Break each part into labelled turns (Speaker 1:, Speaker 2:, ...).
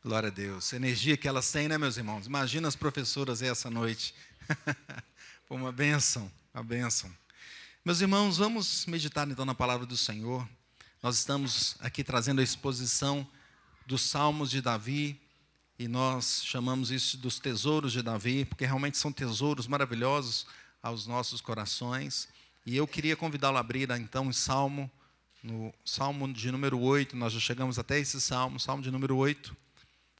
Speaker 1: Glória a Deus. A energia que elas têm, né, meus irmãos? Imagina as professoras aí essa noite. Foi uma bênção, uma bênção. Meus irmãos, vamos meditar então na palavra do Senhor. Nós estamos aqui trazendo a exposição dos Salmos de Davi, e nós chamamos isso dos tesouros de Davi, porque realmente são tesouros maravilhosos aos nossos corações. E eu queria convidá-lo a abrir então um salmo, no Salmo de número 8, nós já chegamos até esse Salmo de número 8,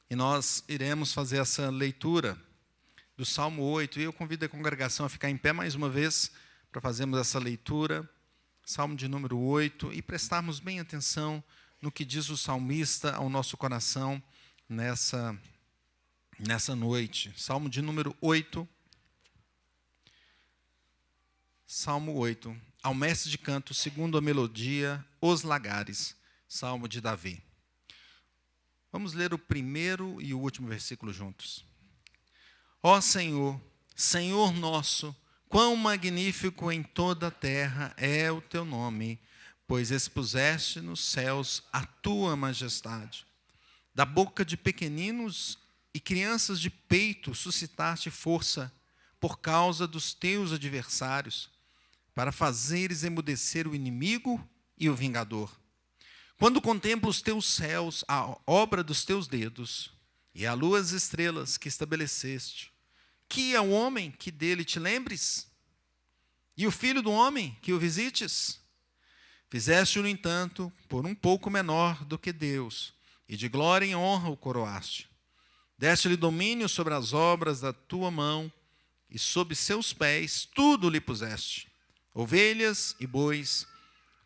Speaker 1: e nós iremos fazer essa leitura do Salmo 8, e eu convido a congregação a ficar em pé mais uma vez, para fazermos essa leitura, Salmo de número 8, e prestarmos bem atenção no que diz o salmista ao nosso coração nessa noite. Salmo de número 8, Salmo 8, ao mestre de canto, segundo a melodia, os lagares, Salmo de Davi. Vamos ler o primeiro e o último versículo juntos. Ó Senhor, Senhor nosso, quão magnífico em toda a terra é o teu nome, pois expuseste nos céus a tua majestade. Da boca de pequeninos e crianças de peito suscitaste força por causa dos teus adversários, para fazeres emudecer o inimigo e o vingador. Quando contemplo os teus céus, a obra dos teus dedos, e a lua e as estrelas que estabeleceste, que é o homem que dele te lembres? E o filho do homem que o visites? Fizeste-o, no entanto, por um pouco menor do que Deus, e de glória e honra o coroaste. Deste-lhe domínio sobre as obras da tua mão, e sob seus pés tudo lhe puseste. Ovelhas e bois,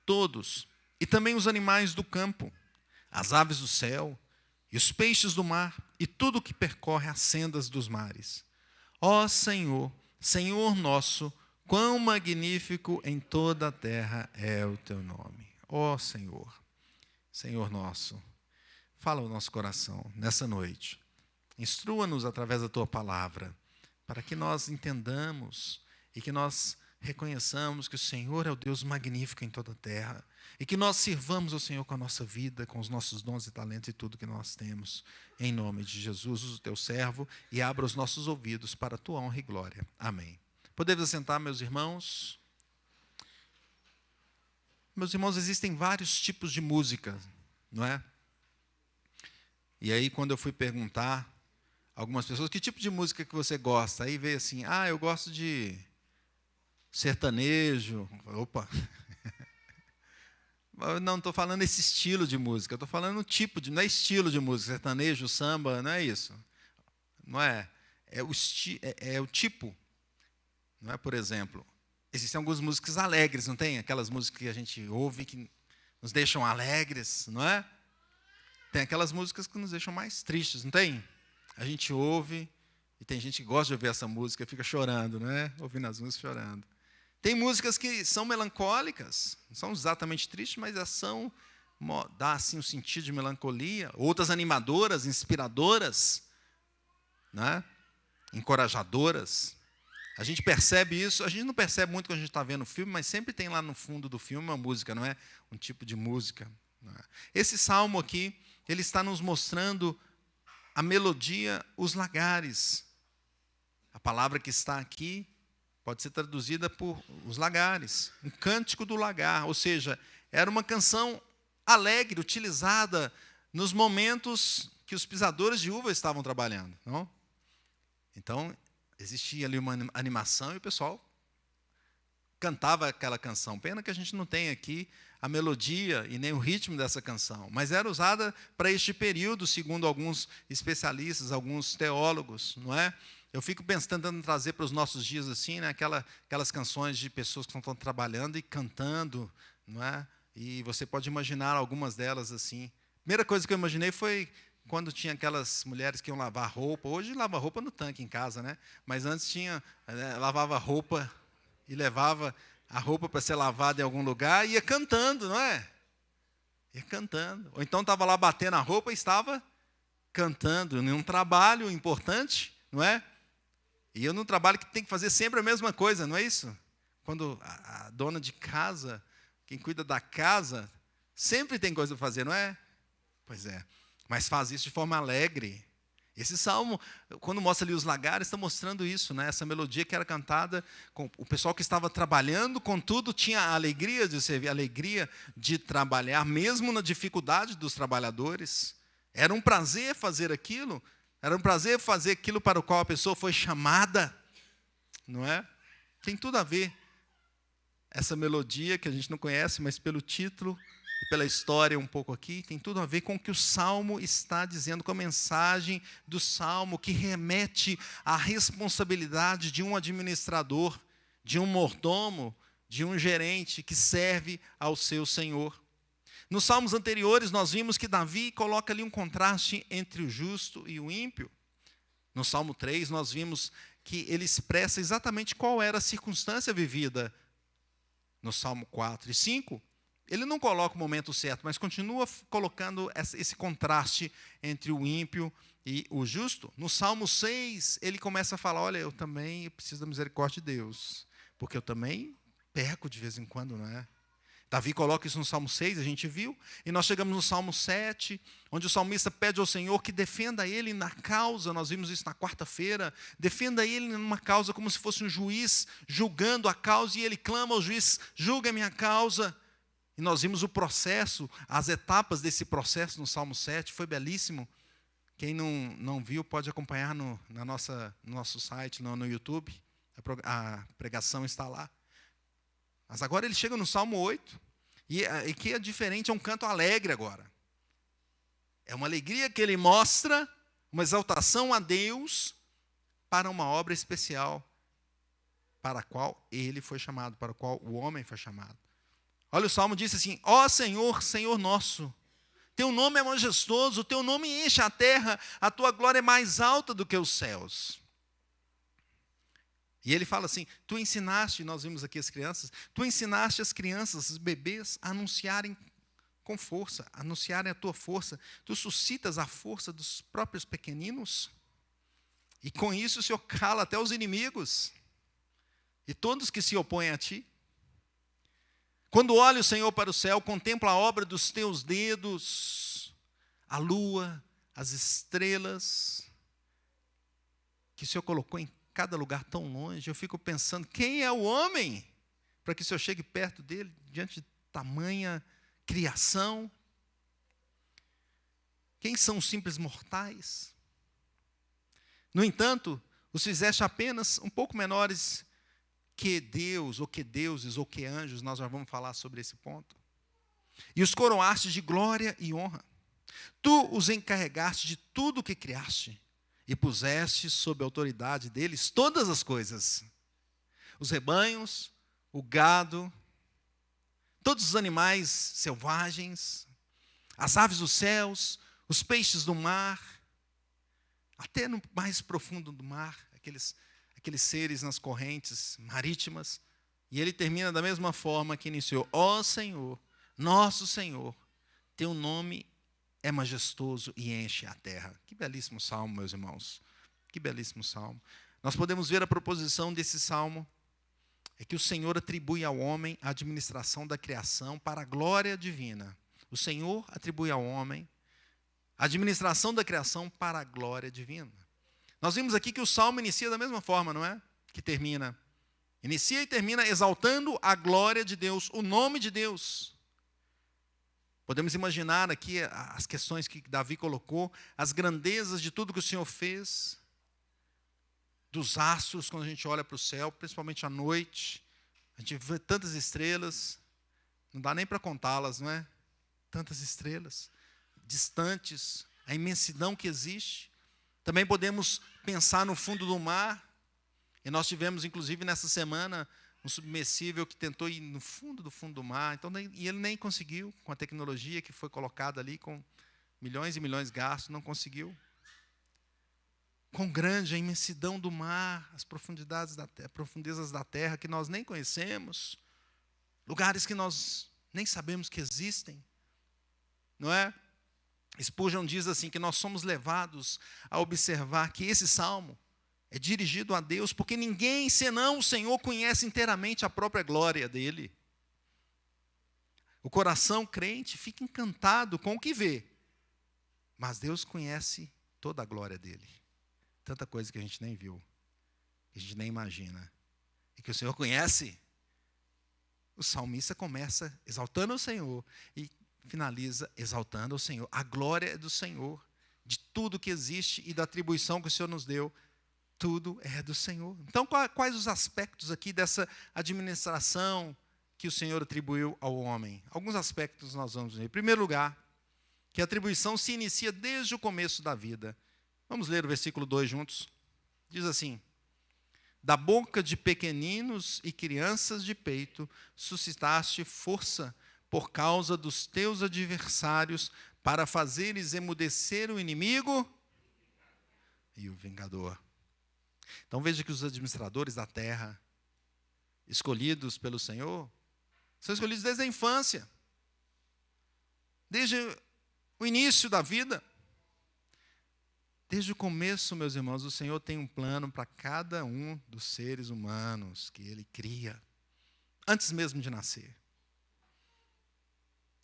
Speaker 1: todos, e também os animais do campo, as aves do céu, e os peixes do mar, e tudo que percorre as sendas dos mares. Ó Senhor, Senhor nosso, quão magnífico em toda a terra é o teu nome. Ó Senhor, Senhor nosso, fala ao nosso coração nessa noite. Instrua-nos através da tua palavra, para que nós entendamos e que nós reconheçamos que o Senhor é o Deus magnífico em toda a terra, e que nós sirvamos ao Senhor com a nossa vida, com os nossos dons e talentos e tudo que nós temos. Em nome de Jesus, o teu servo, e abra os nossos ouvidos para a tua honra e glória. Amém. Podemos assentar, meus irmãos? Meus irmãos, existem vários tipos de música, não é? E aí, quando eu fui perguntar a algumas pessoas, que tipo de música que você gosta? Aí veio assim, eu gosto de sertanejo. Opa! Não estou falando esse estilo de música, estou falando tipo de, não é estilo de música, sertanejo, samba, não é isso. Não é. É o tipo. Não é, por exemplo, existem algumas músicas alegres, não tem? Aquelas músicas que a gente ouve que nos deixam alegres, não é? Tem aquelas músicas que nos deixam mais tristes, não tem? A gente ouve, e tem gente que gosta de ouvir essa música e fica chorando, não é? Ouvindo as músicas chorando. Tem músicas que são melancólicas, não são exatamente tristes, mas elas dá assim um sentido de melancolia. Outras animadoras, inspiradoras, né? Encorajadoras. A gente percebe isso, a gente não percebe muito quando a gente está vendo o filme, mas sempre tem lá no fundo do filme uma música, não é? Um tipo de música. Não é? Esse salmo aqui, ele está nos mostrando a melodia, os lagares. A palavra que está aqui pode ser traduzida por os lagares, um cântico do lagar, ou seja, era uma canção alegre, utilizada nos momentos que os pisadores de uva estavam trabalhando. Não? Então, existia ali uma animação e o pessoal cantava aquela canção. Pena que a gente não tem aqui a melodia e nem o ritmo dessa canção, mas era usada para este período, segundo alguns especialistas, alguns teólogos, não é? Eu fico tentando trazer para os nossos dias assim, né, aquelas canções de pessoas que estão trabalhando e cantando, não é? E você pode imaginar algumas delas assim. A primeira coisa que eu imaginei foi quando tinha aquelas mulheres que iam lavar roupa. Hoje lava roupa no tanque em casa, né? Mas antes lavava roupa e levava a roupa para ser lavada em algum lugar e ia cantando, não é? Ia cantando. Ou então estava lá batendo a roupa e estava cantando em um trabalho importante, não é? E eu num trabalho que tem que fazer sempre a mesma coisa, não é isso? Quando a dona de casa, quem cuida da casa, sempre tem coisa para fazer, não é? Pois é. mas faz isso de forma alegre. Esse salmo, quando mostra ali os lagares, está mostrando isso, né? Essa melodia que era cantada com o pessoal que estava trabalhando, contudo, tinha a alegria de servir, a alegria de trabalhar, mesmo na dificuldade dos trabalhadores. Era um prazer fazer aquilo, era um prazer fazer aquilo para o qual a pessoa foi chamada, não é? Tem tudo a ver. Essa melodia que a gente não conhece, mas pelo título e pela história um pouco aqui, tem tudo a ver com o que o Salmo está dizendo, com a mensagem do Salmo, que remete à responsabilidade de um administrador, de um mordomo, de um gerente que serve ao seu Senhor. Nos salmos anteriores, nós vimos que Davi coloca ali um contraste entre o justo e o ímpio. No Salmo 3, nós vimos que ele expressa exatamente qual era a circunstância vivida. No Salmo 4 e 5, ele não coloca o momento certo, mas continua colocando esse contraste entre o ímpio e o justo. No Salmo 6, ele começa a falar, olha, eu também preciso da misericórdia de Deus, porque eu também peco de vez em quando, não é? Davi coloca isso no Salmo 6, a gente viu, e nós chegamos no Salmo 7, onde o salmista pede ao Senhor que defenda ele na causa, nós vimos isso na quarta-feira, defenda ele numa causa como se fosse um juiz julgando a causa, e ele clama ao juiz, julga a minha causa. E nós vimos o processo, as etapas desse processo no Salmo 7, foi belíssimo. Quem não viu pode acompanhar no nosso site, no YouTube, a pregação está lá. Mas agora ele chega no Salmo 8, e que é diferente, é um canto alegre agora. É uma alegria que ele mostra, uma exaltação a Deus, para uma obra especial, para a qual ele foi chamado, para a qual o homem foi chamado. Olha, o Salmo diz assim, ó Senhor, Senhor nosso, teu nome é majestoso, teu nome enche a terra, a tua glória é mais alta do que os céus. E ele fala assim, tu ensinaste, nós vimos aqui as crianças, tu ensinaste as crianças, os bebês, a anunciarem com força, a anunciarem a tua força. Tu suscitas a força dos próprios pequeninos, e com isso o Senhor cala até os inimigos, e todos que se opõem a ti. Quando olha o Senhor para o céu, contempla a obra dos teus dedos, a lua, as estrelas, que o Senhor colocou em cada lugar tão longe. Eu fico pensando, quem é o homem para que o Senhor chegue perto dele, diante de tamanha criação? Quem são os simples mortais? No entanto, os fizeste apenas um pouco menores que Deus, ou que deuses, ou que anjos, nós já vamos falar sobre esse ponto. E os coroaste de glória e honra. Tu os encarregaste de tudo o que criaste, e puseste sob a autoridade deles todas as coisas. Os rebanhos, o gado, todos os animais selvagens, as aves dos céus, os peixes do mar, até no mais profundo do mar, aqueles seres nas correntes marítimas. E ele termina da mesma forma que iniciou. Ó Senhor, nosso Senhor, teu nome é majestoso e enche a terra. Que belíssimo salmo, meus irmãos. Que belíssimo salmo. Nós podemos ver a proposição desse salmo, é que o Senhor atribui ao homem a administração da criação para a glória divina. O Senhor atribui ao homem a administração da criação para a glória divina. Nós vimos aqui que o salmo inicia da mesma forma, não é? Que termina. Inicia e termina exaltando a glória de Deus, o nome de Deus. Podemos imaginar aqui as questões que Davi colocou, as grandezas de tudo que o Senhor fez, dos astros, quando a gente olha para o céu, principalmente à noite, a gente vê tantas estrelas, não dá nem para contá-las, não é? Tantas estrelas, distantes, a imensidão que existe. Também podemos pensar no fundo do mar, e nós tivemos, inclusive, nessa semana, um submersível que tentou ir no fundo do mar, e ele nem conseguiu, com a tecnologia que foi colocada ali, com milhões e milhões gastos, não conseguiu. Quão grande a imensidão do mar, as profundidades da terra, profundezas da terra que nós nem conhecemos, lugares que nós nem sabemos que existem, não é? Spurgeon diz assim, que nós somos levados a observar que esse salmo é dirigido a Deus, porque ninguém senão o Senhor conhece inteiramente a própria glória dele. O coração crente fica encantado com o que vê, Mas Deus conhece toda a glória dele. Tanta coisa que a gente nem viu, que a gente nem imagina. E que o Senhor conhece. O salmista começa exaltando o Senhor e finaliza exaltando o Senhor. A glória é do Senhor, de tudo que existe e da atribuição que o Senhor nos deu. Tudo é do Senhor. Então, quais os aspectos aqui dessa administração que o Senhor atribuiu ao homem? Alguns aspectos nós vamos ver. Em primeiro lugar, que a atribuição se inicia desde o começo da vida. Vamos ler o versículo 2 juntos. Diz assim: da boca de pequeninos e crianças de peito, suscitaste força por causa dos teus adversários, para fazeres emudecer o inimigo e o vingador. Então veja que os administradores da terra, escolhidos pelo Senhor, são escolhidos desde a infância, desde o início da vida. Desde o começo, meus irmãos, o Senhor tem um plano para cada um dos seres humanos que Ele cria, antes mesmo de nascer.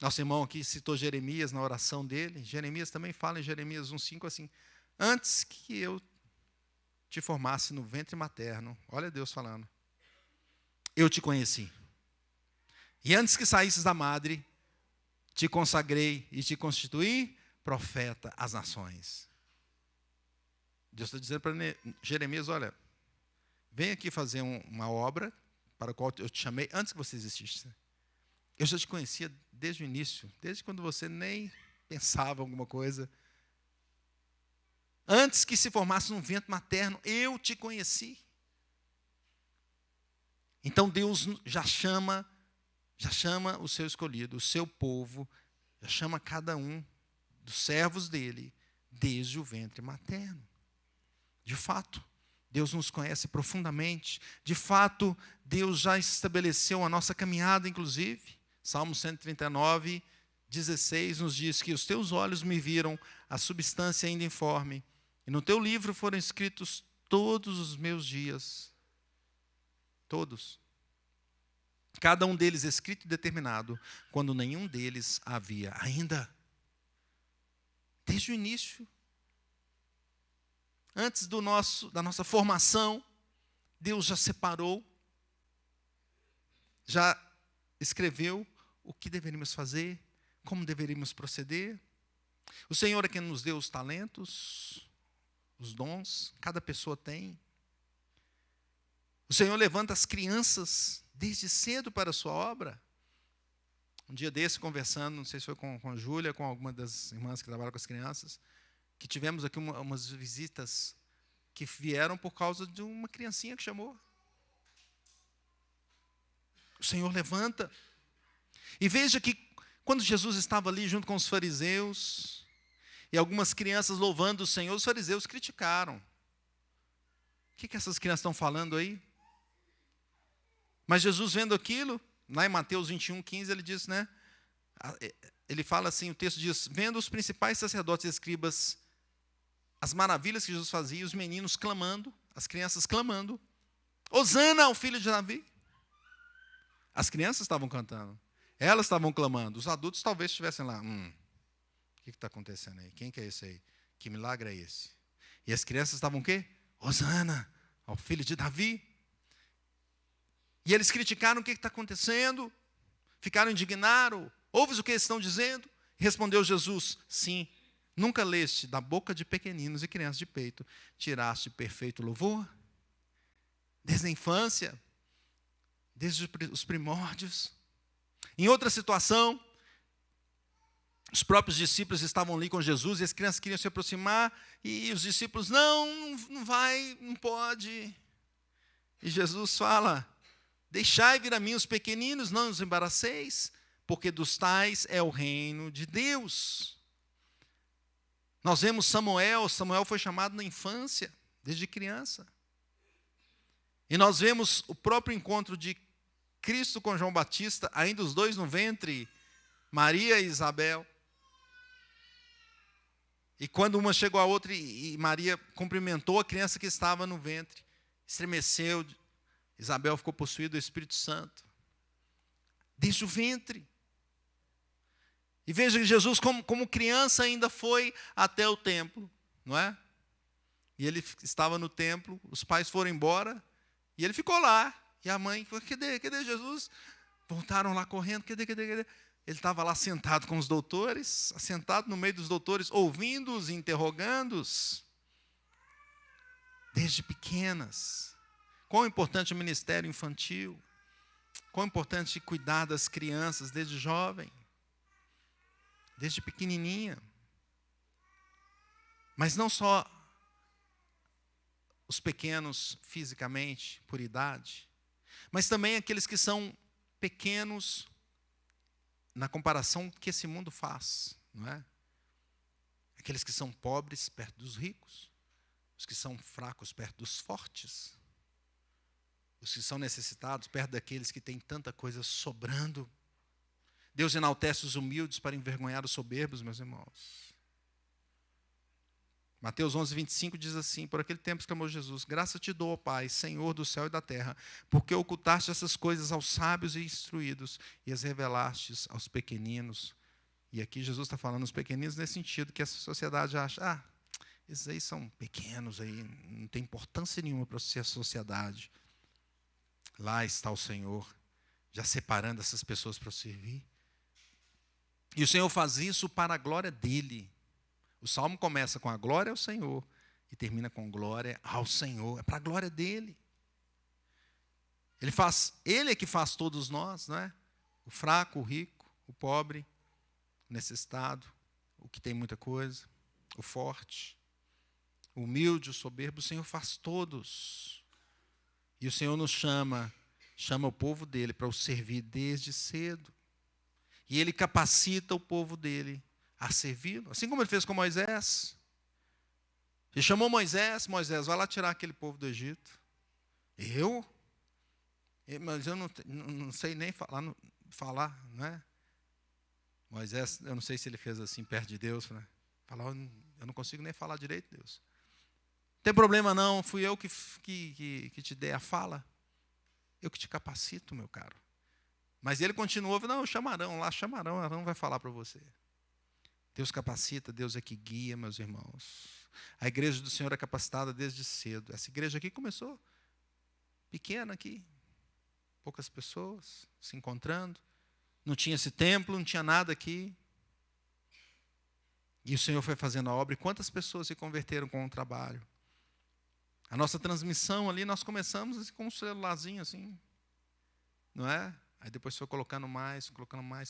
Speaker 1: Nosso irmão aqui citou Jeremias na oração dele. Jeremias também fala em Jeremias 1,5 assim: antes que eu te formasse no ventre materno, olha Deus falando, eu te conheci. E antes que saísses da madre, te consagrei e te constituí profeta às nações. Deus está dizendo para Jeremias: olha, vem aqui fazer uma obra para a qual eu te chamei antes que você existisse. Eu já te conhecia desde o início, desde quando você nem pensava alguma coisa. Antes que se formasse no ventre materno, eu te conheci. Então Deus já chama o seu escolhido, o seu povo, já chama cada um dos servos dele desde o ventre materno. De fato, Deus nos conhece profundamente. De fato, Deus já estabeleceu a nossa caminhada, inclusive. Salmo 139, 16 nos diz que os teus olhos me viram a substância ainda informe, e no teu livro foram escritos todos os meus dias. Todos. Cada um deles escrito e determinado, quando nenhum deles havia ainda. Desde o início, antes da nossa formação, Deus já separou, já escreveu o que deveríamos fazer, como deveríamos proceder. O Senhor é quem nos deu os talentos, os dons, cada pessoa tem. O Senhor levanta as crianças desde cedo para a sua obra. Um dia desse, conversando, não sei se foi com a Júlia, com alguma das irmãs que trabalham com as crianças, que tivemos aqui umas visitas que vieram por causa de uma criancinha que chamou. O Senhor levanta. E veja que quando Jesus estava ali junto com os fariseus, e algumas crianças louvando o Senhor, os fariseus criticaram. O que essas crianças estão falando aí? Mas Jesus, vendo aquilo, lá em Mateus 21:15, ele diz, né? Ele fala assim, o texto diz: vendo os principais sacerdotes e escribas as maravilhas que Jesus fazia, os meninos clamando, as crianças clamando, Hosana ao filho de Davi. As crianças estavam cantando, elas estavam clamando, os adultos talvez estivessem lá, o que está acontecendo aí? Quem que é esse aí? Que milagre é esse? E as crianças estavam o quê? Hosana ao filho de Davi. E eles criticaram o que está acontecendo, ficaram indignados, ouves o que eles estão dizendo? Respondeu Jesus: sim, nunca leste da boca de pequeninos e crianças de peito, tiraste perfeito louvor? Desde a infância, desde os primórdios. Em outra situação, os próprios discípulos estavam ali com Jesus e as crianças queriam se aproximar e os discípulos, não vai, não pode. E Jesus fala: deixai vir a mim os pequeninos, não os embaraceis, porque dos tais é o reino de Deus. Nós vemos Samuel foi chamado na infância, desde criança. E nós vemos o próprio encontro de Cristo com João Batista, ainda os dois no ventre, Maria e Isabel. E quando uma chegou à outra e Maria cumprimentou a criança que estava no ventre, estremeceu, Isabel ficou possuída do Espírito Santo. Desde o ventre. E veja que Jesus, como criança, ainda foi até o templo, não é? E ele estava no templo, os pais foram embora, e ele ficou lá. E a mãe falou, cadê Jesus? Voltaram lá correndo, cadê? Ele estava lá sentado com os doutores, sentado no meio dos doutores, ouvindo-os e interrogando-os. Desde pequenas. Quão importante o ministério infantil. Quão importante cuidar das crianças desde jovem. Desde pequenininha. Mas não só os pequenos fisicamente, por idade, mas também aqueles que são pequenos na comparação que esse mundo faz, não é? Aqueles que são pobres perto dos ricos, os que são fracos perto dos fortes, os que são necessitados perto daqueles que têm tanta coisa sobrando. Deus enaltece os humildes para envergonhar os soberbos, meus irmãos. Mateus 11, 25 diz assim, por aquele tempo exclamou Jesus, graça te dou, ó Pai, Senhor do céu e da terra, porque ocultaste essas coisas aos sábios e instruídos e as revelastes aos pequeninos. E aqui Jesus está falando os pequeninos nesse sentido, que essa sociedade acha, esses aí são pequenos, aí, não tem importância nenhuma para a sociedade. Lá está o Senhor, já separando essas pessoas para servir. E o Senhor faz isso para a glória dEle. O salmo começa com a glória ao Senhor e termina com glória ao Senhor. É para a glória dEle. Ele é que faz todos nós, não é? O fraco, o rico, o pobre, o necessitado, o que tem muita coisa, o forte, o humilde, o soberbo, o Senhor faz todos. E o Senhor nos chama o povo dEle para o servir desde cedo. E Ele capacita o povo dEle a servi-lo, assim como Ele fez com Moisés. Ele chamou Moisés, vai lá tirar aquele povo do Egito. Mas eu não sei nem falar, não é? Moisés, eu não sei se ele fez assim perto de Deus, né? Falar, eu não consigo nem falar direito, Deus. Não tem problema não, fui eu que te dei a fala. Eu que te capacito, meu caro. Mas ele continuou, não, chamarão, Arão vai falar para você. Deus capacita, Deus é que guia, meus irmãos. A igreja do Senhor é capacitada desde cedo. Essa igreja aqui começou pequena aqui, poucas pessoas se encontrando. Não tinha esse templo, não tinha nada aqui. E o Senhor foi fazendo a obra. E quantas pessoas se converteram com o trabalho? A nossa transmissão ali, nós começamos com um celularzinho assim, não é? Aí depois foi colocando mais.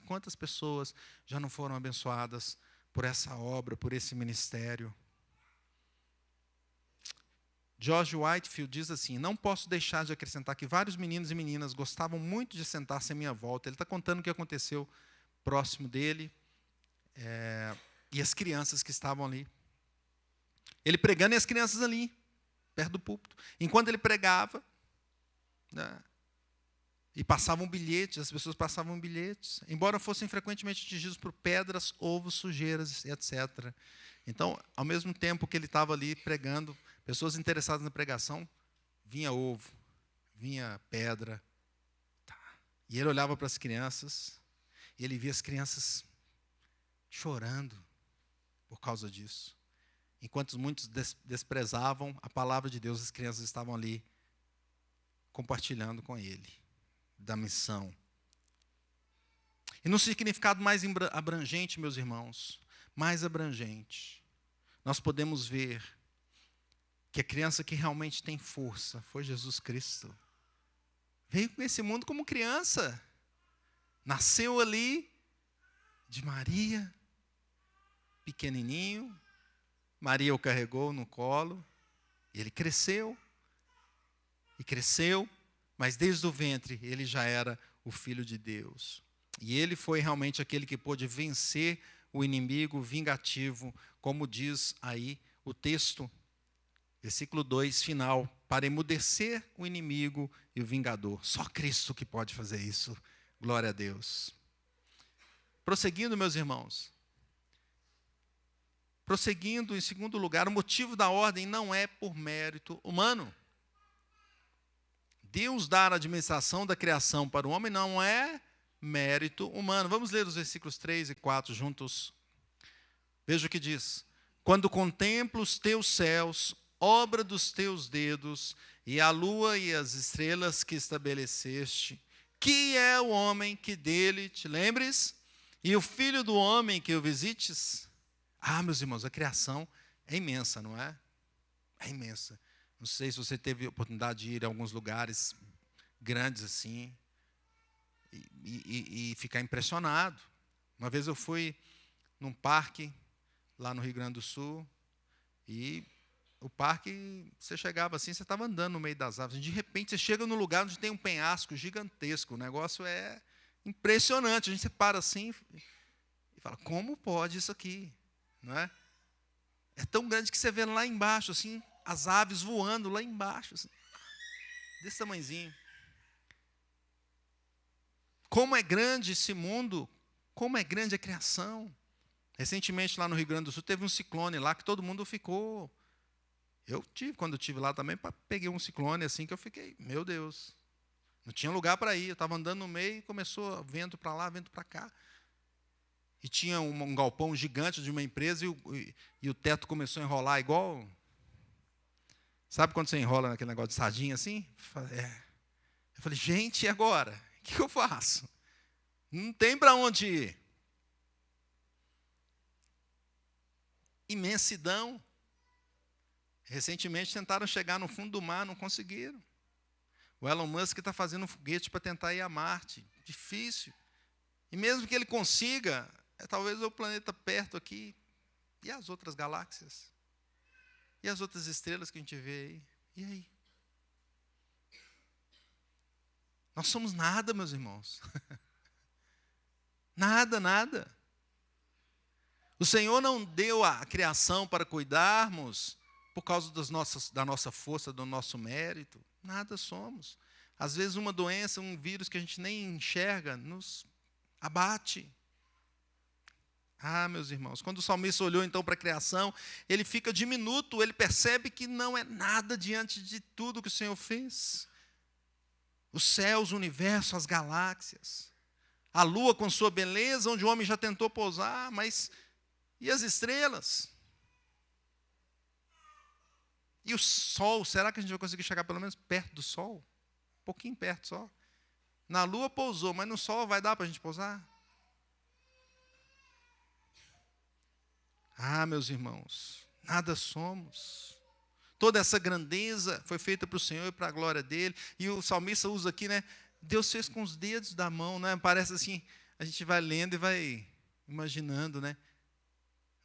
Speaker 1: Quantas pessoas já não foram abençoadas por essa obra, por esse ministério? George Whitefield diz assim, não posso deixar de acrescentar que vários meninos e meninas gostavam muito de sentar-se à minha volta. Ele está contando o que aconteceu próximo dele e as crianças que estavam ali. Ele pregando e as crianças ali, perto do púlpito. Enquanto ele pregava, né, e passavam bilhetes, as pessoas passavam bilhetes, embora fossem frequentemente atingidos por pedras, ovos, sujeiras, etc. Então, ao mesmo tempo que ele estava ali pregando, pessoas interessadas na pregação, vinha ovo, vinha pedra. E ele olhava para as crianças, e ele via as crianças chorando por causa disso. Enquanto muitos desprezavam a palavra de Deus, as crianças estavam ali compartilhando com ele da missão. E no significado mais abrangente, meus irmãos, mais abrangente, nós podemos ver que a criança que realmente tem força foi Jesus Cristo. Veio nesse mundo como criança. Nasceu ali de Maria, pequenininho. Maria o carregou no colo. E ele cresceu. E cresceu. Mas desde o ventre ele já era o Filho de Deus. E ele foi realmente aquele que pôde vencer o inimigo vingativo, como diz aí o texto, versículo 2, final, para emudecer o inimigo e o vingador. Só Cristo que pode fazer isso. Glória a Deus. Prosseguindo, meus irmãos. Prosseguindo, em segundo lugar, o motivo da ordem não é por mérito humano. Deus dar a administração da criação para o homem não é mérito humano. Vamos ler os versículos 3 e 4 juntos. Veja o que diz. Quando contemplo os teus céus, obra dos teus dedos, e a lua e as estrelas que estabeleceste, que é o homem que dele te lembres, e o filho do homem que o visites? Ah, meus irmãos, a criação é imensa, não é? É imensa. Não sei se você teve a oportunidade de ir a alguns lugares grandes assim e ficar impressionado. Uma vez eu fui num parque lá no Rio Grande do Sul e o parque, você chegava assim, você estava andando no meio das árvores, de repente você chega num lugar onde tem um penhasco gigantesco, o negócio é impressionante, a gente se para assim e fala, como pode isso aqui? Não é? É tão grande que você vê lá embaixo, assim, as aves voando lá embaixo, assim, desse tamanhozinho. Como é grande esse mundo, como é grande a criação. Recentemente, lá no Rio Grande do Sul, teve um ciclone lá que todo mundo ficou. Quando eu estive lá também, peguei um ciclone assim que eu fiquei, meu Deus, não tinha lugar para ir. Eu estava andando no meio e começou vento para lá, vento para cá. E tinha um galpão gigante de uma empresa e o teto começou a enrolar igual. Sabe quando você enrola naquele negócio de sardinha assim? Eu falei, gente, e agora? O que eu faço? Não tem para onde ir. Imensidão. Recentemente tentaram chegar no fundo do mar, não conseguiram. O Elon Musk está fazendo um foguete para tentar ir a Marte. Difícil. E mesmo que ele consiga, talvez o planeta perto aqui. E as outras galáxias? E as outras estrelas que a gente vê aí? E aí? Nós somos nada, meus irmãos. Nada, nada. O Senhor não deu a criação para cuidarmos por causa da nossa força, do nosso mérito. Nada somos. Às vezes uma doença, um vírus que a gente nem enxerga, nos abate. Ah, meus irmãos, quando o salmista olhou então para a criação, ele fica diminuto, ele percebe que não é nada diante de tudo que o Senhor fez. Os céus, o universo, as galáxias, a lua com sua beleza, onde o homem já tentou pousar, mas e as estrelas? E o sol, será que a gente vai conseguir chegar pelo menos perto do sol? Um pouquinho perto só. Na lua pousou, mas no sol vai dar para a gente pousar? Ah, meus irmãos, nada somos. Toda essa grandeza foi feita para o Senhor e para a glória dele. E o salmista usa aqui, né? Deus fez com os dedos da mão, né? Parece assim, a gente vai lendo e vai imaginando, né?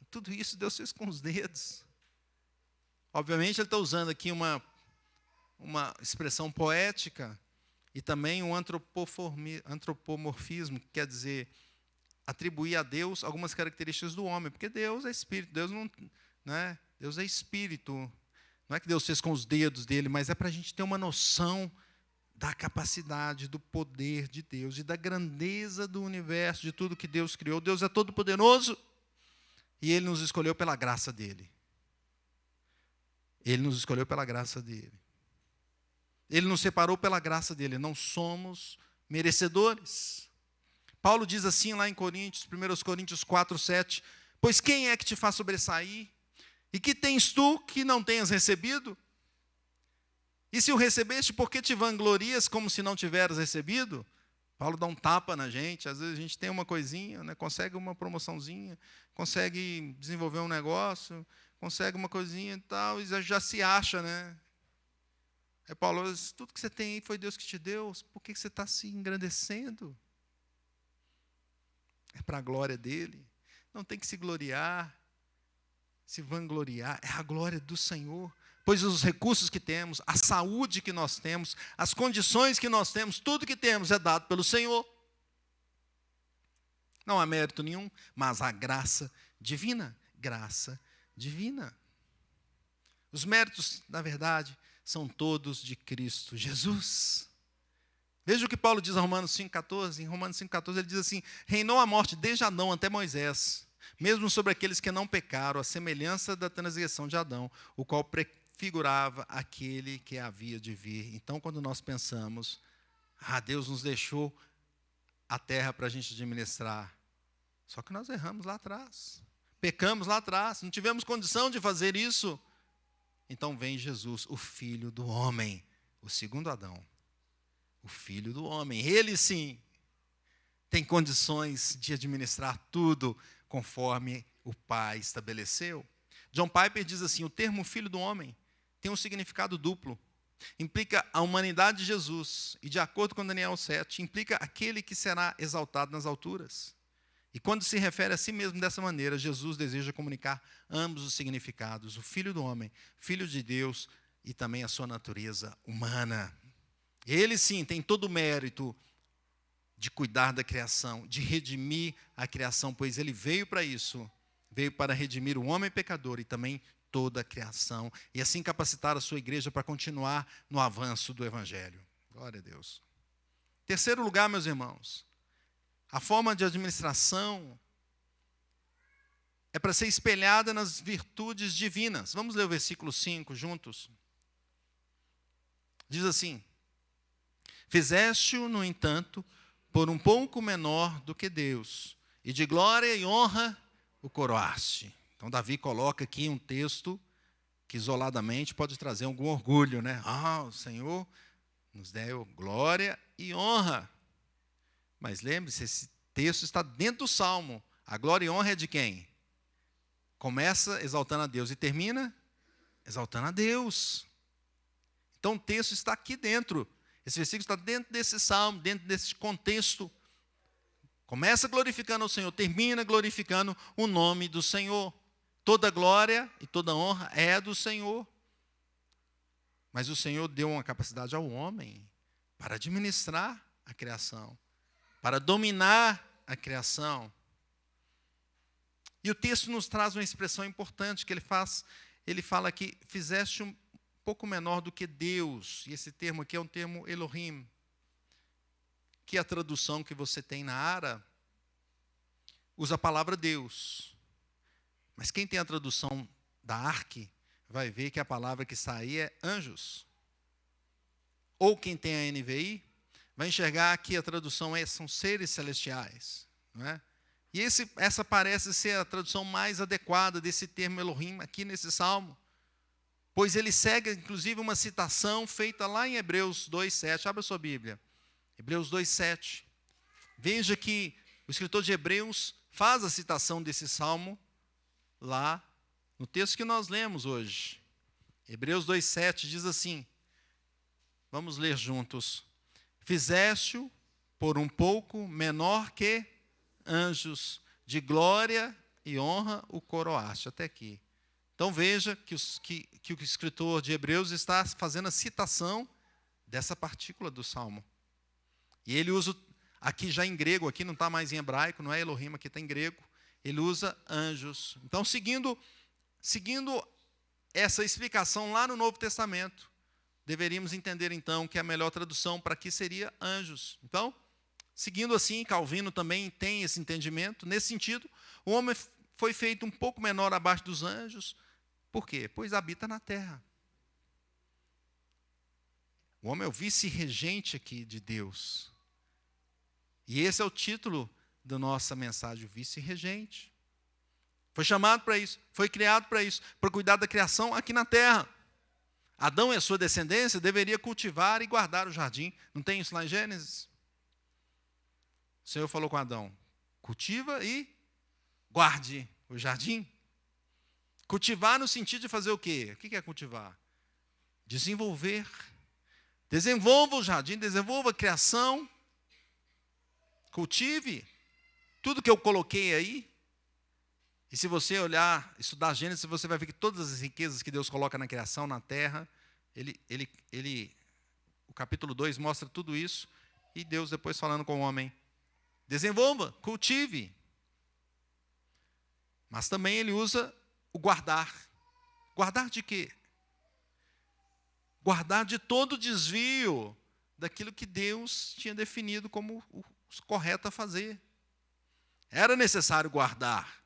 Speaker 1: Tudo isso Deus fez com os dedos. Obviamente ele está usando aqui uma expressão poética e também um antropomorfismo, que quer dizer atribuir a Deus algumas características do homem, porque Deus é espírito, Deus não, né? Deus é espírito. Não é que Deus fez com os dedos dele, mas é para a gente ter uma noção da capacidade, do poder de Deus e da grandeza do universo, de tudo que Deus criou. Deus é todo poderoso e Ele nos escolheu pela graça dele. Ele nos escolheu pela graça dele. Ele nos separou pela graça dele. Não somos merecedores. Paulo diz assim lá em Coríntios, 1 Coríntios 4, 7, pois quem é que te faz sobressair? E que tens tu que não tenhas recebido? E se o recebeste, por que te vanglorias como se não tiveras recebido? Paulo dá um tapa na gente. Às vezes a gente tem uma coisinha, né, consegue uma promoçãozinha, consegue desenvolver um negócio, consegue uma coisinha e tal, e já se acha, né? Aí Paulo diz, tudo que você tem aí foi Deus que te deu, por que você está se engrandecendo? É para a glória dele. Não tem que se gloriar, se vangloriar, é a glória do Senhor. Pois os recursos que temos, a saúde que nós temos, as condições que nós temos, tudo que temos é dado pelo Senhor. Não há mérito nenhum, mas a graça divina. Graça divina. Os méritos, na verdade, são todos de Cristo Jesus. Veja o que Paulo diz em Romanos 5,14. Em Romanos 5,14 ele diz assim, reinou a morte desde Adão até Moisés, mesmo sobre aqueles que não pecaram, a semelhança da transgressão de Adão, o qual prefigurava aquele que havia de vir. Então, quando nós pensamos, Deus nos deixou a terra para a gente administrar. Só que nós erramos lá atrás. Pecamos lá atrás, não tivemos condição de fazer isso. Então vem Jesus, o Filho do homem, o segundo Adão. O Filho do homem, ele sim tem condições de administrar tudo conforme o Pai estabeleceu. John Piper diz assim: o termo Filho do homem tem um significado duplo. Implica a humanidade de Jesus e, de acordo com Daniel 7, implica aquele que será exaltado nas alturas. E quando se refere a si mesmo dessa maneira, Jesus deseja comunicar ambos os significados: o Filho do homem, Filho de Deus, e também a sua natureza humana. Ele sim tem todo o mérito de cuidar da criação, de redimir a criação, pois ele veio para isso, veio para redimir o homem pecador e também toda a criação, e assim capacitar a sua igreja para continuar no avanço do Evangelho. Glória a Deus. Terceiro lugar, meus irmãos, a forma de administração é para ser espelhada nas virtudes divinas. Vamos ler o versículo 5 juntos. Diz assim: fizeste-o, no entanto, por um pouco menor do que Deus, e de glória e honra o coroaste. Então, Davi coloca aqui um texto que isoladamente pode trazer algum orgulho, né? O Senhor nos deu glória e honra. Mas lembre-se, esse texto está dentro do Salmo. A glória e honra é de quem? Começa exaltando a Deus e termina exaltando a Deus. Então, o texto está aqui dentro. Esse versículo está dentro desse Salmo, dentro desse contexto. Começa glorificando o Senhor, termina glorificando o nome do Senhor. Toda glória e toda honra é do Senhor. Mas o Senhor deu uma capacidade ao homem para administrar a criação, para dominar a criação. E o texto nos traz uma expressão importante que ele fala que fizeste um pouco menor do que Deus. E esse termo aqui é um termo Elohim, que é a tradução que você tem na Ara, usa a palavra Deus. Mas quem tem a tradução da Arque, vai ver que a palavra que está aí é anjos. Ou quem tem a NVI, vai enxergar que a tradução são seres celestiais. Não é? E essa parece ser a tradução mais adequada desse termo Elohim aqui nesse Salmo. Pois ele segue, inclusive, uma citação feita lá em Hebreus 2,7. Abra sua Bíblia. Hebreus 2,7. Veja que o escritor de Hebreus faz a citação desse Salmo lá no texto que nós lemos hoje. Hebreus 2,7 diz assim, vamos ler juntos: fizeste-o por um pouco menor que anjos, de glória e honra o coroaste. Até aqui. Então veja que o escritor de Hebreus está fazendo a citação dessa partícula do Salmo. E ele usa, aqui já em grego, aqui não está mais em hebraico, não é Elohim, aqui está em grego. Ele usa anjos. Então, seguindo essa explicação lá no Novo Testamento, deveríamos entender, então, que a melhor tradução para aqui seria anjos. Então, seguindo assim, Calvino também tem esse entendimento. Nesse sentido, o homem foi feito um pouco menor abaixo dos anjos. Por quê? Pois habita na terra. O homem é o vice-regente aqui de Deus. E esse é o título da nossa mensagem, o vice-regente. Foi chamado para isso, foi criado para isso, para cuidar da criação aqui na terra. Adão e a sua descendência deveria cultivar e guardar o jardim. Não tem isso lá em Gênesis? O Senhor falou com Adão: cultiva e guarde o jardim. Cultivar no sentido de fazer o quê? O que é cultivar? Desenvolver. Desenvolva o jardim, desenvolva a criação. Cultive tudo que eu coloquei aí. E se você olhar, estudar Gênesis, você vai ver que todas as riquezas que Deus coloca na criação, na terra, o capítulo 2 mostra tudo isso. E Deus depois falando com o homem: desenvolva, cultive. Mas também ele usa o guardar. Guardar de quê? Guardar de todo desvio daquilo que Deus tinha definido como o correto a fazer. Era necessário guardar.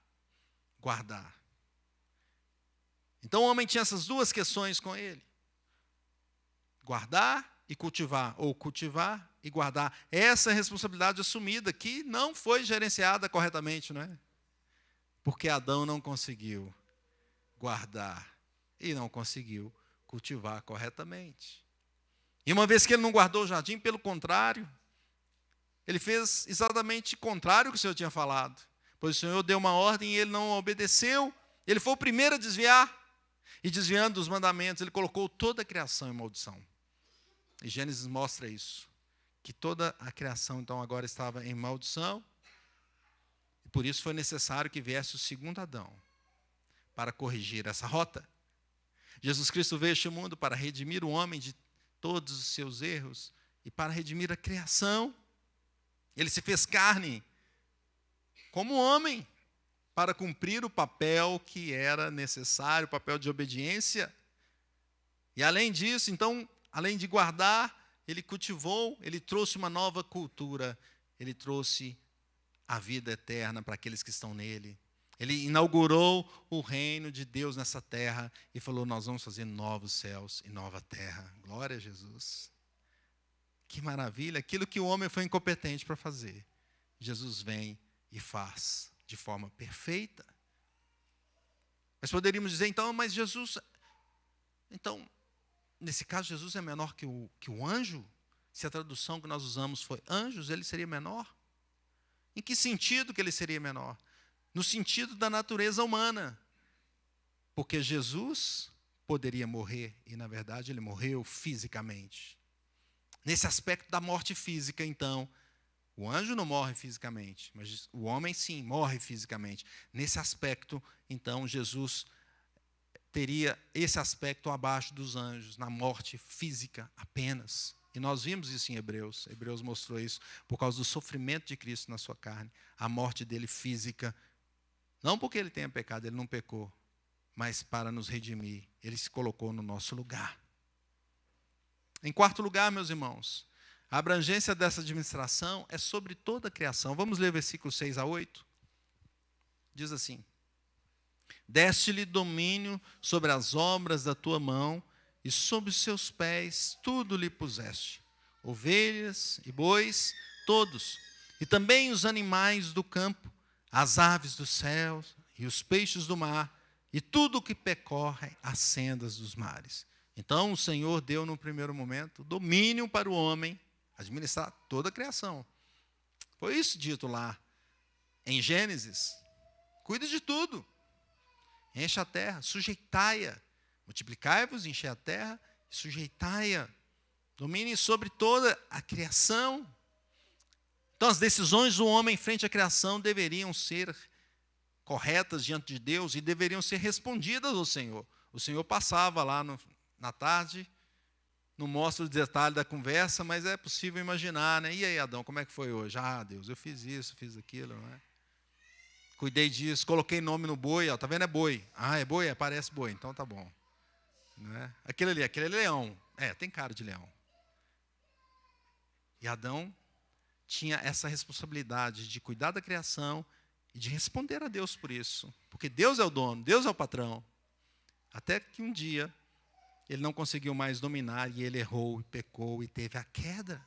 Speaker 1: Guardar. Então o homem tinha essas duas questões com ele: guardar e cultivar, ou cultivar e guardar. Essa é a responsabilidade assumida, que não foi gerenciada corretamente, não é? Porque Adão não conseguiu guardar e não conseguiu cultivar corretamente. E uma vez que ele não guardou o jardim, pelo contrário, ele fez exatamente o contrário do que o Senhor tinha falado. Pois o Senhor deu uma ordem e ele não obedeceu. Ele foi o primeiro a desviar. E desviando dos mandamentos, ele colocou toda a criação em maldição. E Gênesis mostra isso. Que toda a criação, então, agora estava em maldição. E por isso foi necessário que viesse o segundo Adão para corrigir essa rota. Jesus Cristo veio a este mundo para redimir o homem de todos os seus erros e para redimir a criação. Ele se fez carne como homem para cumprir o papel que era necessário, o papel de obediência. E além disso, então, além de guardar, ele cultivou, ele trouxe uma nova cultura, ele trouxe a vida eterna para aqueles que estão nele. Ele inaugurou o reino de Deus nessa terra e falou: nós vamos fazer novos céus e nova terra. Glória a Jesus. Que maravilha, aquilo que o homem foi incompetente para fazer, Jesus vem e faz de forma perfeita. Mas poderíamos dizer, então, mas Jesus, então, nesse caso, Jesus é menor que o anjo? Se a tradução que nós usamos foi anjos, ele seria menor? Em que sentido que ele seria menor? No sentido da natureza humana. Porque Jesus poderia morrer, e na verdade ele morreu fisicamente. Nesse aspecto da morte física, então, o anjo não morre fisicamente, mas o homem sim, morre fisicamente. Nesse aspecto, então, Jesus teria esse aspecto abaixo dos anjos, na morte física apenas. E nós vimos isso em Hebreus. Hebreus mostrou isso por causa do sofrimento de Cristo na sua carne. A morte dele física. Não porque ele tenha pecado, ele não pecou, mas para nos redimir. Ele se colocou no nosso lugar. Em quarto lugar, meus irmãos, a abrangência dessa administração é sobre toda a criação. Vamos ler versículos 6 a 8. Diz assim: deste-lhe domínio sobre as obras da tua mão, e sob os seus pés tudo lhe puseste, ovelhas e bois, todos, e também os animais do campo, as aves dos céus e os peixes do mar, e tudo o que percorre as sendas dos mares. Então o Senhor deu, no primeiro momento, domínio para o homem administrar toda a criação. Foi isso dito lá em Gênesis. Cuide de tudo. Enche a terra, sujeitai-a. Multiplicai-vos, enchei a terra, sujeitai-a. Domine sobre toda a criação. Então, as decisões do homem frente à criação deveriam ser corretas diante de Deus e deveriam ser respondidas ao Senhor. O Senhor passava lá na tarde, não mostra o detalhe da conversa, mas é possível imaginar, né? E aí, Adão, como é que foi hoje? Ah, Deus, eu fiz isso, fiz aquilo, não é? Cuidei disso, coloquei nome no boi, ó, tá vendo? É boi. Ah, é boi? É, parece boi, então tá bom. Não é? Aquele é leão. É, tem cara de leão. E Adão tinha essa responsabilidade de cuidar da criação e de responder a Deus por isso. Porque Deus é o dono, Deus é o patrão. Até que um dia ele não conseguiu mais dominar e ele errou, pecou e teve a queda.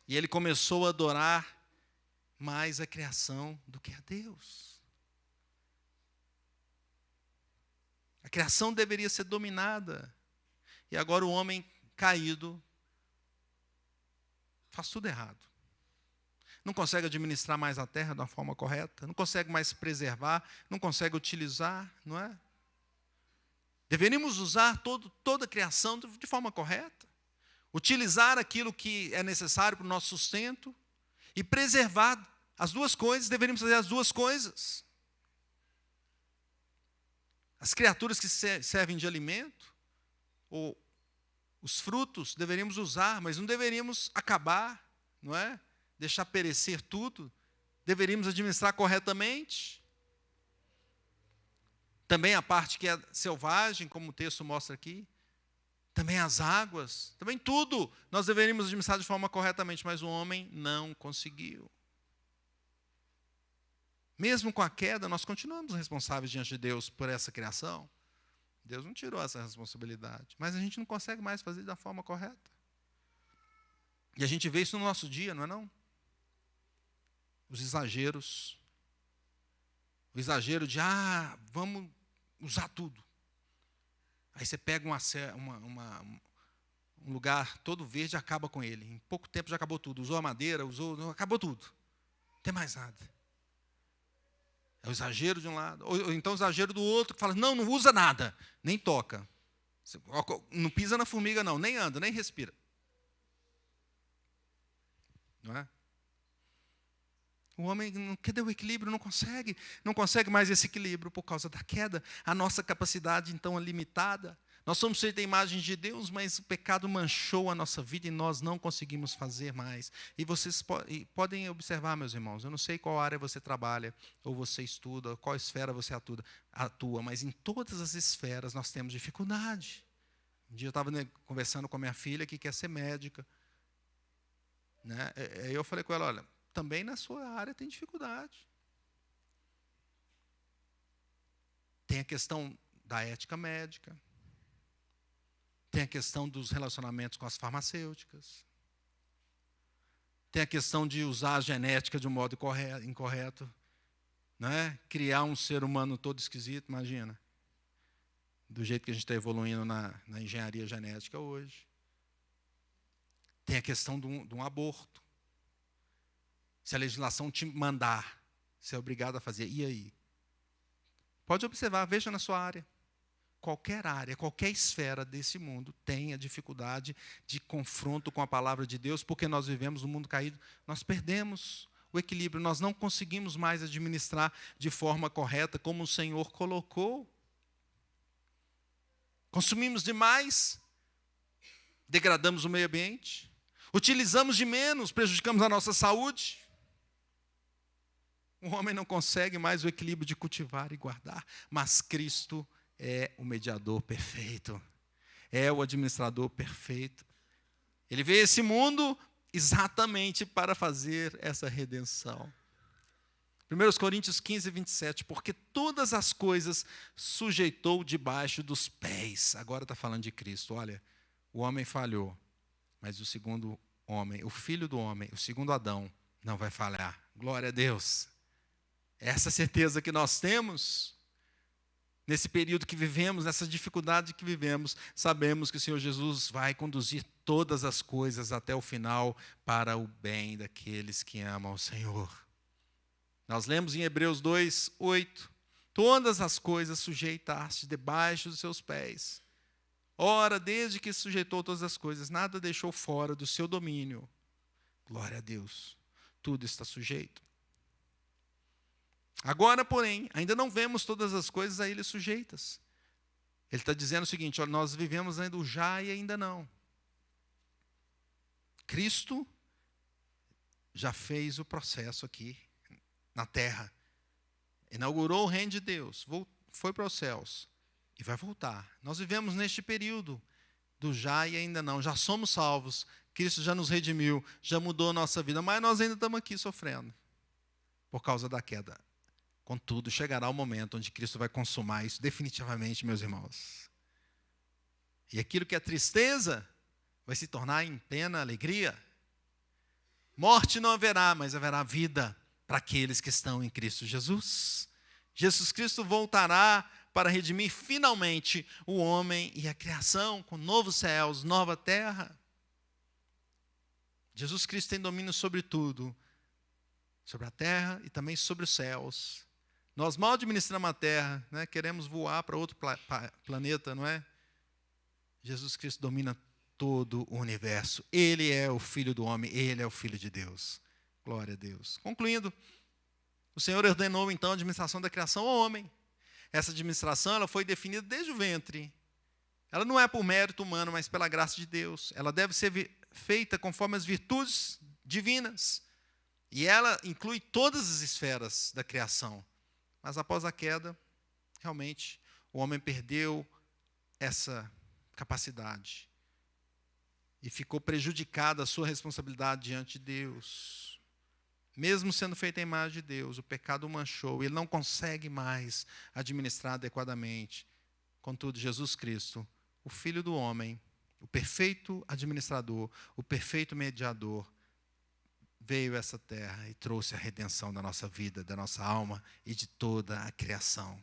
Speaker 1: E ele começou a adorar mais a criação do que a Deus. A criação deveria ser dominada. E agora o homem caído faz tudo errado. Não consegue administrar mais a terra de uma forma correta, não consegue mais preservar, não consegue utilizar, não é? Deveríamos usar toda a criação de forma correta, utilizar aquilo que é necessário para o nosso sustento e preservar as duas coisas. Deveríamos fazer as duas coisas. As criaturas que servem de alimento, ou os frutos, deveríamos usar, mas não deveríamos acabar, não é? Deixar perecer tudo. Deveríamos administrar corretamente. Também a parte que é selvagem, como o texto mostra aqui. Também as águas. Também tudo nós deveríamos administrar de forma corretamente, mas o homem não conseguiu. Mesmo com a queda, nós continuamos responsáveis diante de Deus por essa criação. Deus não tirou essa responsabilidade. Mas a gente não consegue mais fazer da forma correta. E a gente vê isso no nosso dia, não é não? Os exageros. O exagero de, vamos usar tudo. Aí você pega um lugar todo verde e acaba com ele. Em pouco tempo já acabou tudo. Usou a madeira, acabou tudo. Não tem mais nada. É o exagero de um lado. Ou então o exagero do outro, que fala, não usa nada. Nem toca. Não pisa na formiga, não. Nem anda, nem respira. Não é? O homem, cadê o equilíbrio? Não consegue mais esse equilíbrio por causa da queda. A nossa capacidade, então, é limitada. Nós somos feitos da imagem de Deus, mas o pecado manchou a nossa vida e nós não conseguimos fazer mais. E vocês podem observar, meus irmãos, eu não sei qual área você trabalha, ou você estuda, qual esfera você atua, mas em todas as esferas nós temos dificuldade. Um dia eu estava conversando com a minha filha, que quer ser médica. Né? Aí eu falei com ela, olha, também na sua área tem dificuldade. Tem a questão da ética médica. Tem a questão dos relacionamentos com as farmacêuticas. Tem a questão de usar a genética de um modo incorreto. Né? Criar um ser humano todo esquisito, imagina. Do jeito que a gente está evoluindo na engenharia genética hoje. Tem a questão de um aborto. Se a legislação te mandar, você é obrigado a fazer. E aí? Pode observar, veja na sua área. Qualquer área, qualquer esfera desse mundo tem a dificuldade de confronto com a palavra de Deus, porque nós vivemos num mundo caído. Nós perdemos o equilíbrio, nós não conseguimos mais administrar de forma correta como o Senhor colocou. Consumimos demais, degradamos o meio ambiente, utilizamos de menos, prejudicamos a nossa saúde. O homem não consegue mais o equilíbrio de cultivar e guardar, mas Cristo é o mediador perfeito, é o administrador perfeito. Ele veio a esse mundo exatamente para fazer essa redenção. 1 Coríntios 15, 27, porque todas as coisas sujeitou debaixo dos pés. Agora está falando de Cristo. Olha, o homem falhou, mas o segundo homem, o filho do homem, o segundo Adão, não vai falhar. Glória a Deus. Essa certeza que nós temos, nesse período que vivemos, nessa dificuldade que vivemos, sabemos que o Senhor Jesus vai conduzir todas as coisas até o final para o bem daqueles que amam o Senhor. Nós lemos em Hebreus 2, 8, todas as coisas sujeitaste debaixo dos seus pés. Ora, desde que sujeitou todas as coisas, nada deixou fora do seu domínio. Glória a Deus, tudo está sujeito. Agora, porém, ainda não vemos todas as coisas a ele sujeitas. Ele está dizendo o seguinte, olha, nós vivemos ainda o já e ainda não. Cristo já fez o processo aqui na terra. Inaugurou o reino de Deus, foi para os céus e vai voltar. Nós vivemos neste período do já e ainda não. Já somos salvos, Cristo já nos redimiu, já mudou a nossa vida, mas nós ainda estamos aqui sofrendo por causa da queda. Contudo, chegará o momento onde Cristo vai consumar isso definitivamente, meus irmãos. E aquilo que é tristeza vai se tornar em plena alegria. Morte não haverá, mas haverá vida para aqueles que estão em Cristo Jesus. Jesus Cristo voltará para redimir finalmente o homem e a criação, com novos céus, nova terra. Jesus Cristo tem domínio sobre tudo, sobre a terra e também sobre os céus. Nós mal administramos a terra, né? Queremos voar para outro planeta, não é? Jesus Cristo domina todo o universo. Ele é o Filho do homem, Ele é o Filho de Deus. Glória a Deus. Concluindo, o Senhor ordenou então a administração da criação ao homem. Essa administração ela foi definida desde o ventre. Ela não é por mérito humano, mas pela graça de Deus. Ela deve ser feita conforme as virtudes divinas. E ela inclui todas as esferas da criação. Mas após a queda, realmente, o homem perdeu essa capacidade. E ficou prejudicada a sua responsabilidade diante de Deus. Mesmo sendo feita a imagem de Deus, o pecado o manchou. Ele não consegue mais administrar adequadamente. Contudo, Jesus Cristo, o Filho do homem, o perfeito administrador, o perfeito mediador, veio a essa terra e trouxe a redenção da nossa vida, da nossa alma e de toda a criação.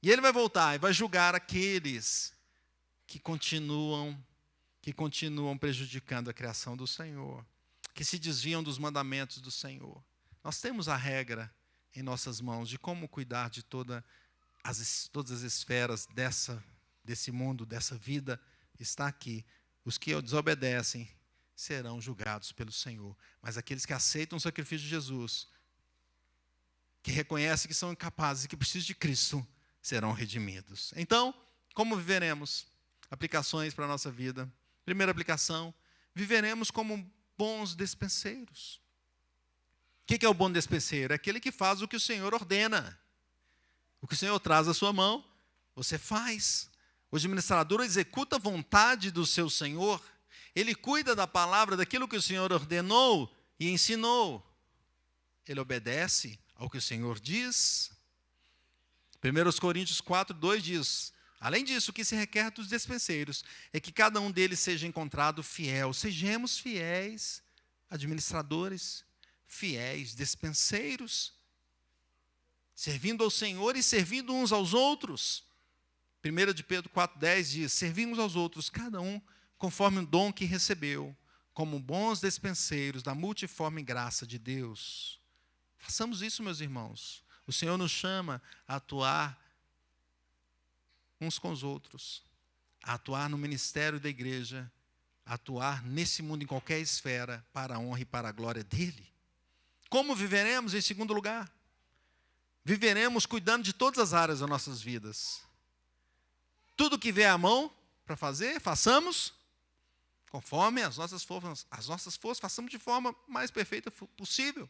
Speaker 1: E ele vai voltar e vai julgar aqueles que continuam prejudicando a criação do Senhor, que se desviam dos mandamentos do Senhor. Nós temos a regra em nossas mãos de como cuidar de todas as esferas desse mundo, dessa vida, está aqui. Os que desobedecem serão julgados pelo Senhor, mas aqueles que aceitam o sacrifício de Jesus, que reconhecem que são incapazes e que precisam de Cristo, serão redimidos. Então, como viveremos? Aplicações para a nossa vida. Primeira aplicação, viveremos como bons despenseiros. O que é o bom despenseiro? É aquele que faz o que o Senhor ordena. O que o Senhor traz à sua mão, você faz. O administrador executa a vontade do seu Senhor. Ele cuida da palavra, daquilo que o Senhor ordenou e ensinou. Ele obedece ao que o Senhor diz. 1 Coríntios 4:2 diz: além disso, o que se requer dos despenseiros é que cada um deles seja encontrado fiel. Sejamos fiéis, administradores, fiéis, despenseiros, servindo ao Senhor e servindo uns aos outros. 1 de Pedro 4:10 diz: servindo uns aos outros, cada um conforme o dom que recebeu, como bons despenseiros da multiforme graça de Deus. Façamos isso, meus irmãos. O Senhor nos chama a atuar uns com os outros, a atuar no ministério da igreja, a atuar nesse mundo, em qualquer esfera, para a honra e para a glória dEle. Como viveremos? Em segundo lugar, viveremos cuidando de todas as áreas das nossas vidas. Tudo que vier à mão para fazer, façamos conforme as nossas forças, façamos de forma mais perfeita possível.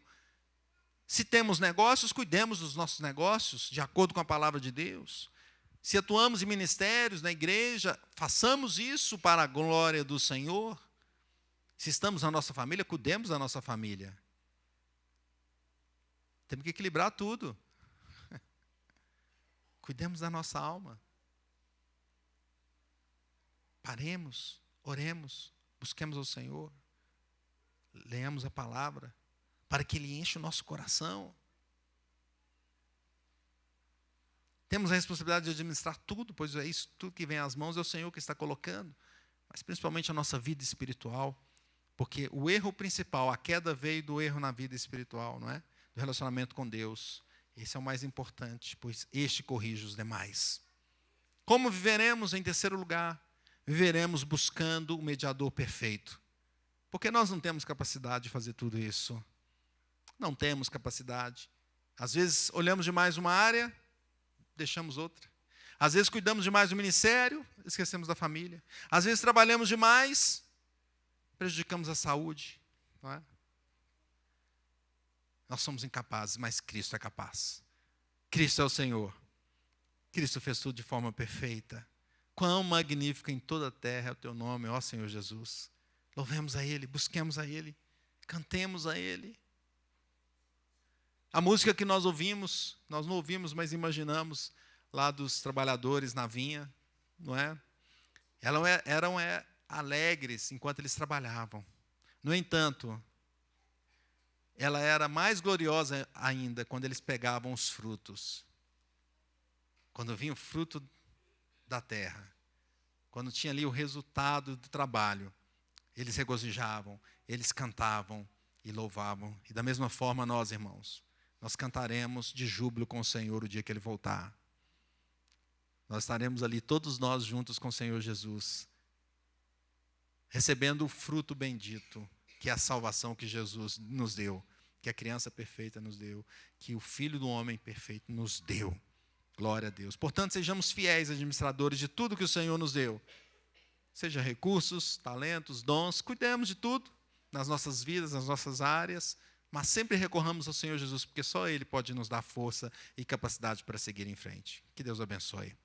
Speaker 1: Se temos negócios, cuidemos dos nossos negócios, de acordo com a palavra de Deus. Se atuamos em ministérios, na igreja, façamos isso para a glória do Senhor. Se estamos na nossa família, cuidemos da nossa família. Temos que equilibrar tudo. Cuidemos da nossa alma. Paremos, oremos, busquemos ao Senhor. Leamos a palavra, para que Ele enche o nosso coração. Temos a responsabilidade de administrar tudo, pois é isso, tudo que vem às mãos é o Senhor que está colocando. Mas principalmente a nossa vida espiritual. Porque o erro principal, a queda veio do erro na vida espiritual, não é? Do relacionamento com Deus. Esse é o mais importante, pois este corrige os demais. Como viveremos? Em terceiro lugar, viveremos buscando o mediador perfeito. Porque nós não temos capacidade de fazer tudo isso. Não temos capacidade. Às vezes olhamos demais uma área, deixamos outra. Às vezes cuidamos demais do ministério, esquecemos da família. Às vezes trabalhamos demais, prejudicamos a saúde. Não é? Nós somos incapazes, mas Cristo é capaz. Cristo é o Senhor. Cristo fez tudo de forma perfeita. Quão magnífico em toda a terra é o teu nome, ó Senhor Jesus. Louvemos a Ele, busquemos a Ele, cantemos a Ele. A música que nós ouvimos, nós não ouvimos, mas imaginamos, lá dos trabalhadores na vinha, não é? Eram alegres enquanto eles trabalhavam. No entanto, ela era mais gloriosa ainda quando eles pegavam os frutos. Quando vinha o fruto da terra, quando tinha ali o resultado do trabalho, eles regozijavam, eles cantavam e louvavam. E da mesma forma nós, irmãos, nós cantaremos de júbilo com o Senhor o dia que Ele voltar. Nós estaremos ali todos nós juntos com o Senhor Jesus, recebendo o fruto bendito, que é a salvação que Jesus nos deu, que a criança perfeita nos deu, que o Filho do homem perfeito nos deu. Glória a Deus. Portanto, sejamos fiéis administradores de tudo que o Senhor nos deu. Seja recursos, talentos, dons, cuidemos de tudo, nas nossas vidas, nas nossas áreas, mas sempre recorramos ao Senhor Jesus, porque só Ele pode nos dar força e capacidade para seguir em frente. Que Deus abençoe.